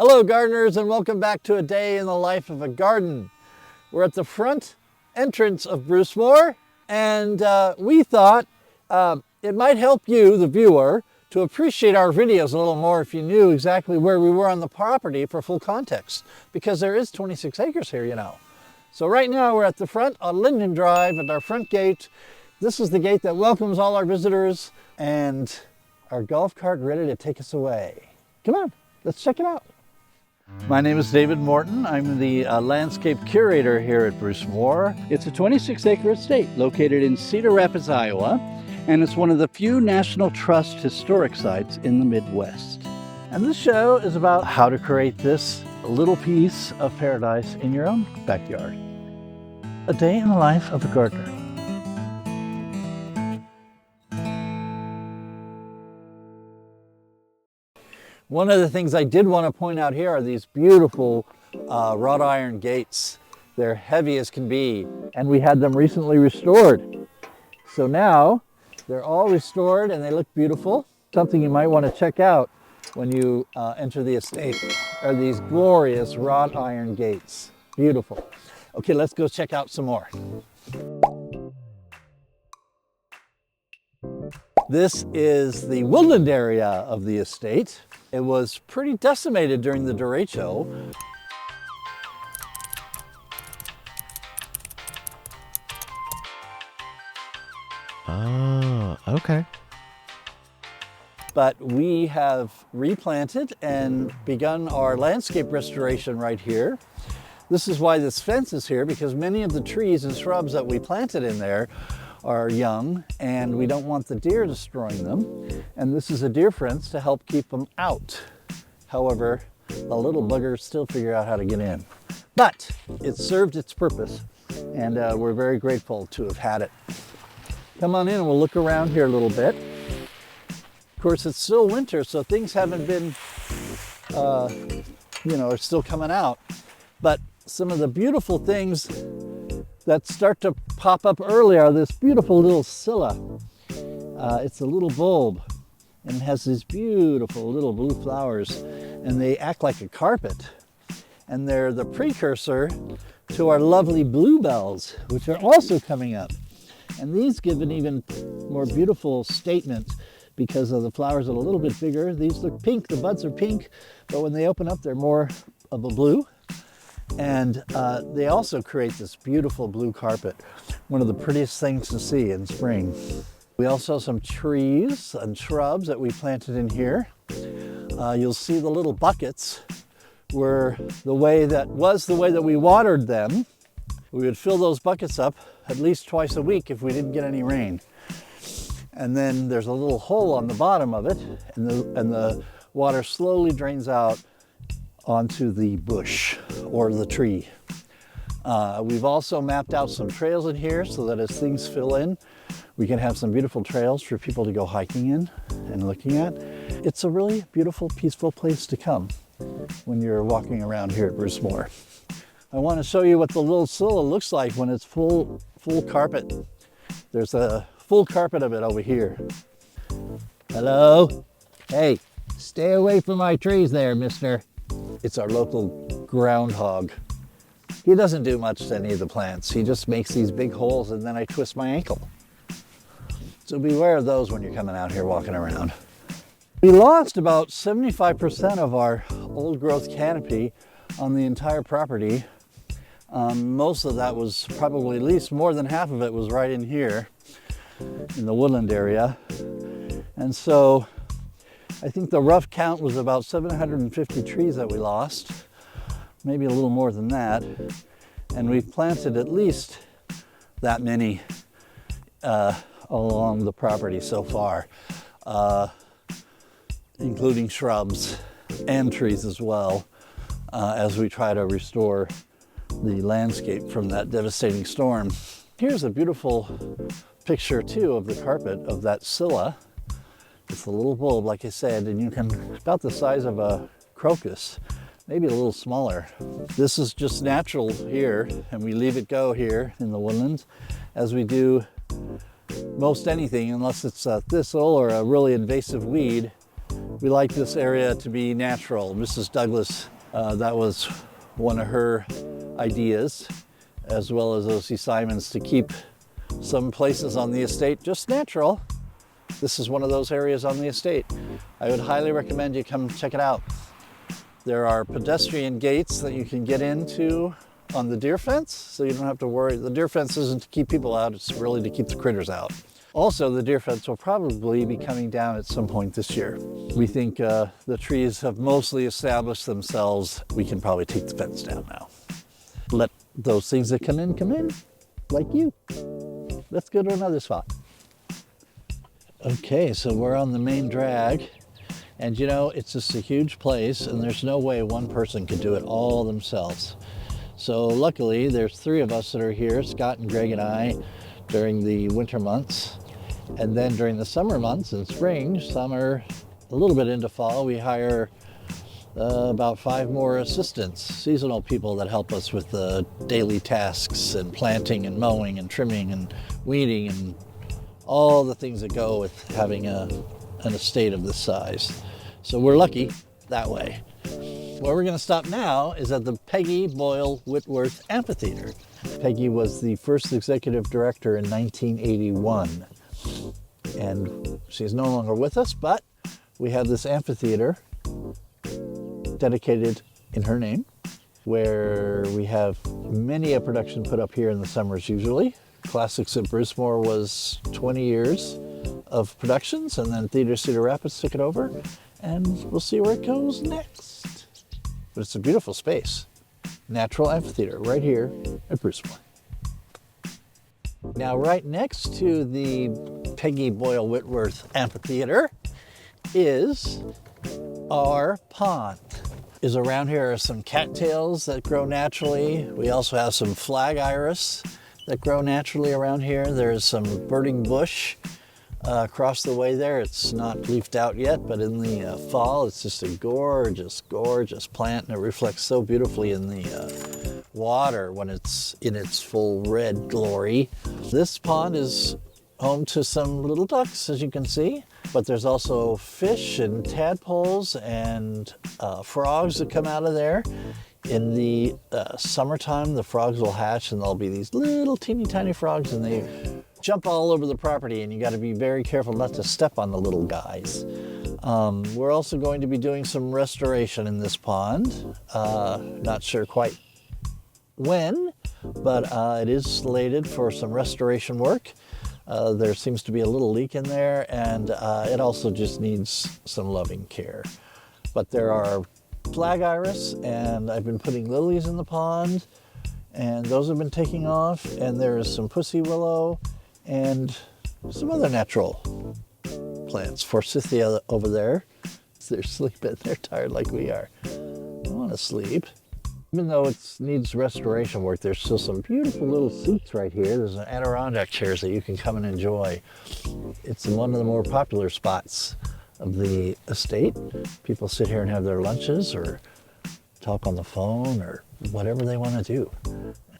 Hello gardeners, and welcome back to a day in the life of a garden. We're at the front entrance of Brucemore, and we thought it might help you, the viewer, to appreciate our videos a little more if you knew exactly where we were on the property for full context, because there is 26 acres here, you know. So right now we're at the front on Linden Drive at our front gate. This is the gate that welcomes all our visitors, and our golf cart ready to take us away. Come on, let's check it out. My name is David Morton. I'm the Landscape Curator here at Brucemore. It's a 26-acre estate located in Cedar Rapids, Iowa, and it's one of the few National Trust historic sites in the Midwest. And this show is about how to create this little piece of paradise in your own backyard. A day in the life of a gardener. One of the things I did want to point out here are these beautiful wrought iron gates. They're heavy as can be, and we had them recently restored. So now they're all restored and they look beautiful. Something you might want to check out when you enter the estate are these glorious wrought iron gates. Beautiful. Okay, let's go check out some more. This is the woodland area of the estate. It was pretty decimated during the derecho. Oh, okay. But we have replanted and begun our landscape restoration right here. This is why this fence is here, because many of the trees and shrubs that we planted in there are young, and we don't want the deer destroying them. And this is a deer fence to help keep them out. However, the little buggers still figure out how to get in. But it served its purpose, and we're very grateful to have had it. Come on in and we'll look around here a little bit. Of course, it's still winter, so things haven't been, are still coming out. But some of the beautiful things that start to pop up early are this beautiful little scilla. It's a little bulb, and it has these beautiful little blue flowers, and they act like a carpet. And they're the precursor to our lovely bluebells, which are also coming up. And these give an even more beautiful statement because of the flowers are a little bit bigger. These look pink, the buds are pink, but when they open up, they're more of a blue. And they also create this beautiful blue carpet, one of the prettiest things to see in spring. We also have some trees and shrubs that we planted in here. You'll see the little buckets were the way that we watered them. We would fill those buckets up at least twice a week if we didn't get any rain. And then there's a little hole on the bottom of it, and the water slowly drains out onto the bush or the tree. We've also mapped out some trails in here so that as things fill in, we can have some beautiful trails for people to go hiking in and looking at. It's a really beautiful, peaceful place to come when you're walking around here at Brucemore. I want to show you what the little scilla looks like when it's full carpet. There's a full carpet of it over here. Hello? Hey, stay away from my trees there, mister. It's our local groundhog. He doesn't do much to any of the plants. He just makes these big holes, and then I twist my ankle. So beware of those when you're coming out here walking around. We lost about 75% of our old growth canopy on the entire property. Most of that was probably, at least more than half of it was right in here in the woodland area. And so I think the rough count was about 750 trees that we lost, maybe a little more than that. And we've planted at least that many along the property so far, including shrubs and trees as well, as we try to restore the landscape from that devastating storm. Here's a beautiful picture too of the carpet of that scilla. It's a little bulb, like I said, and you can, about the size of a crocus, maybe a little smaller. This is just natural here, and we leave it go here in the woodlands, as we do most anything, unless it's a thistle or a really invasive weed. We like this area to be natural. Mrs. Douglas, that was one of her ideas, as well as O.C. Simons, to keep some places on the estate just natural. This is one of those areas on the estate. I would highly recommend you come check it out. There are pedestrian gates that you can get into on the deer fence, so you don't have to worry. The deer fence isn't to keep people out, it's really to keep the critters out. Also, the deer fence will probably be coming down at some point this year. We think the trees have mostly established themselves. We can probably take the fence down now. Let those things that come in, like you. Let's go to another spot. Okay, so we're on the main drag, and you know, it's just a huge place, and there's no way one person could do it all themselves. So luckily, there's 3 of us that are here, Scott and Greg and I, during the winter months. And then during the summer months and spring, summer, a little bit into fall, we hire about 5 more assistants, seasonal people that help us with the daily tasks and planting and mowing and trimming and weeding and all the things that go with having an estate of this size. So we're lucky that way. Where we're going to stop now is at the Peggy, Boyle, Whitworth Amphitheater. Peggy was the first executive director in 1981, and she's no longer with us, but we have this amphitheater dedicated in her name, where we have many a production put up here in the summers usually. Classics at Brucemore was 20 years of productions, and then Theater Cedar Rapids took it over, and we'll see where it goes next. But it's a beautiful space. Natural amphitheater right here at Brucemore. Now, right next to the Peggy Boyle Whitworth Amphitheater is our pond. Around here are some cattails that grow naturally. We also have some flag iris that grow naturally around here. There's some burning bush across the way there. It's not leafed out yet, but in the fall, it's just a gorgeous, gorgeous plant, and it reflects so beautifully in the water when it's in its full red glory. This pond is home to some little ducks, as you can see, but there's also fish and tadpoles and frogs that come out of there. In the summertime, the frogs will hatch, and there'll be these little teeny tiny frogs, and they jump all over the property, and you got to be very careful not to step on the little guys. We're also going to be doing some restoration in this pond. Not sure quite when, but it is slated for some restoration work. There seems to be a little leak in there, and it also just needs some loving care. But there are flag iris, and I've been putting lilies in the pond, and those have been taking off, and there's some pussy willow and some other natural plants. Forsythia over there, they're sleeping, they're tired like we are. I want to sleep. Even though it needs restoration work, there's still some beautiful little seats right here. There's an Adirondack chairs that you can come and enjoy. It's one of the more popular spots of the estate. People sit here and have their lunches or talk on the phone or whatever they want to do.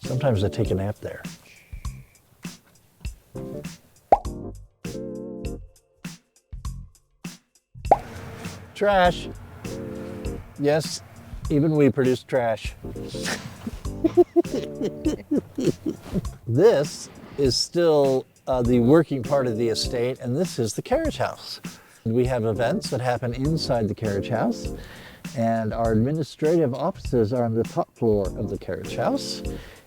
Sometimes they take a nap there. Trash. Yes, even we produce trash. This is still the working part of the estate, and this is the Carriage House. We have events that happen inside the Carriage House, and our administrative offices are on the top floor of the Carriage House.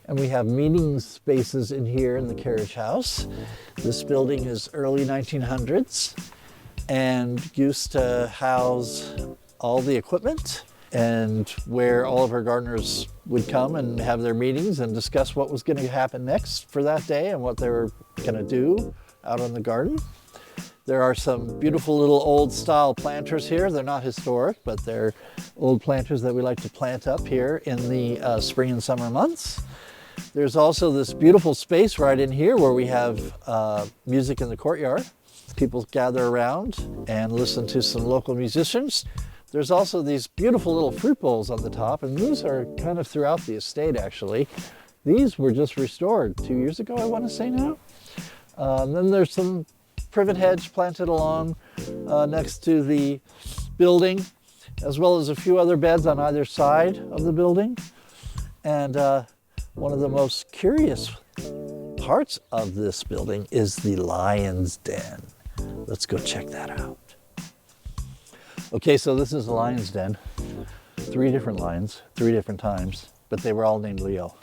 And we have meeting spaces in here in the Carriage House. This building is early 1900s and used to house all the equipment and where all of our gardeners would come and have their meetings and discuss what was going to happen next for that day and what they were going to do out in the garden. There are some beautiful little old style planters here. They're not historic, but they're old planters that we like to plant up here in the spring and summer months. There's also this beautiful space right in here where we have music in the courtyard. People gather around and listen to some local musicians. There's also these beautiful little fruit bowls on the top, and these are kind of throughout the estate actually. These were just restored 2 years ago, I want to say now. Then there's some privet hedge planted along next to the building, as well as a few other beds on either side of the building. And one of the most curious parts of this building is the lion's den. Let's go check that out. Okay, so this is the lion's den. 3 different lions, 3 different times, but they were all named Leo.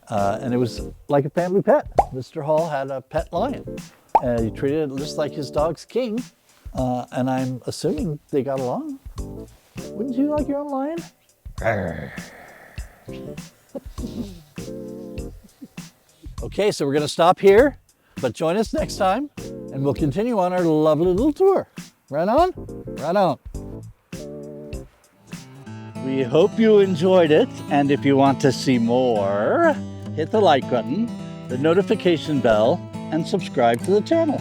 And it was like a family pet. Mr. Hall had a pet lion. He treated it just like his dog's King. And I'm assuming they got along. Wouldn't you like your own lion? Okay, so we're gonna stop here, but join us next time and we'll continue on our lovely little tour. Right on? Right on. We hope you enjoyed it, and if you want to see more, hit the like button, the notification bell, and subscribe to the channel.